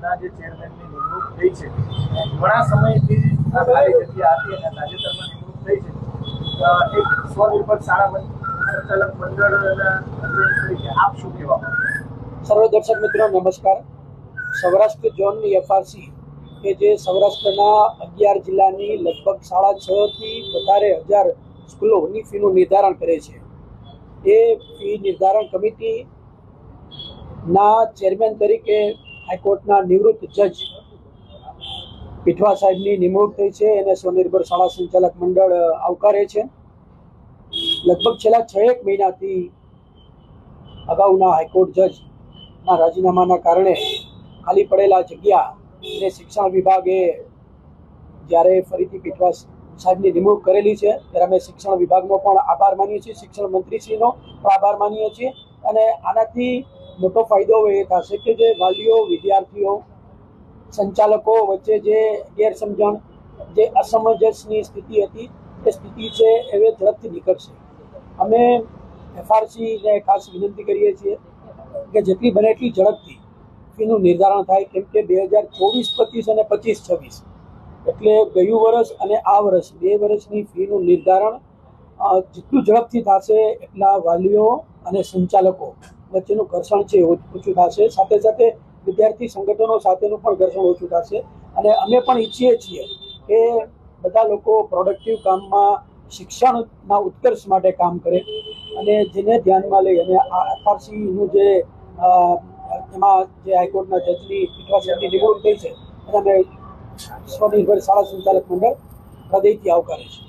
ના જે ચેરમેનની નિમણૂક થઈ છે ઘણા સમયથી આ ખાલી જગ્યા હતી અને તાજેતરમાં નિમણૂક થઈ છે એક સ્વનિર્ભર શાળા સંચાલક મંડળના અધ્યક્ષ તરીકે આપ શું કહેવા માંગો? સર્વ દર્શક મિત્રો નમસ્કાર. સૌરાષ્ટ્ર ઝોનની એફઆરસી કે જે સૌરાષ્ટ્રના 11 જિલ્લાની લગભગ 6.5 થી વધારે હજાર સ્કૂલોની ફીનું નિર્ધારણ કરે છે. એ ફી નિર્ધારણ કમિટીના ચેરમેન તરીકે હાઈકોર્ટના નિવૃત્ત જજ પીઠવા સાહેબની નિમણૂક થઈ છે. એને સ્વનિર્ભર શાળા સંચાલક મંડળ આવકારે છે. લગભગ છેલ્લા 6 મહિનાથી અગાઉના હાઈકોર્ટ જજના રાજીનામાના કારણે ખાલી પડેલા જગ્યા અને શિક્ષણ વિભાગે જ્યારે ફરીથી પીઠવા સાહેબની નિમણૂક કરેલી છે ત્યારે અમે શિક્ષણ વિભાગનો પણ આભાર માનીએ છીએ, શિક્ષણ મંત્રીશ્રીનો પણ આભાર માનીએ છીએ. અને આનાથી મોટો ફાયદો એ થશે કે જે વાલીઓ, વિદ્યાર્થીઓ, સંચાલકો વચ્ચે જે ગેરસમજણ, જે અસમંજસની સ્થિતિ હતી એ સ્થિતિ છે એ ઝડપથી નીકળશે. અમે એફઆરસીને ખાસ વિનંતી કરીએ છીએ કે જેટલી બને એટલી ઝડપથી ફીનું નિર્ધારણ થાય, કેમ કે 2024-25 અને 25-26 એટલે ગયું વર્ષ અને આ વર્ષ 2 વર્ષની ફીનું નિર્ધારણ જેટલું ઝડપથી થશે એટલા વાલીઓ અને સંચાલકો વચ્ચેનું ઘર્ષણ છે ઓછું થશે. સાથે સાથે વિદ્યાર્થી સંગઠનો સાથેનું પણ ઘર્ષણ ઓછું થશે. અને અમે પણ ઈચ્છીએ છીએ કે બધા લોકો પ્રોડક્ટિવ કામમાં શિક્ષણના ઉત્કર્ષ માટે કામ કરે અને જેને ધ્યાનમાં લઈ અને આ એફઆરસીનું જે એમાં જે હાઈકોર્ટના જજની પીઠવા સાહેબની નિમણૂક થઈ છે અને અમે સ્વનિર્ભર શાળા સંચાલક મંડળ હૃદયથી આવકારે છે.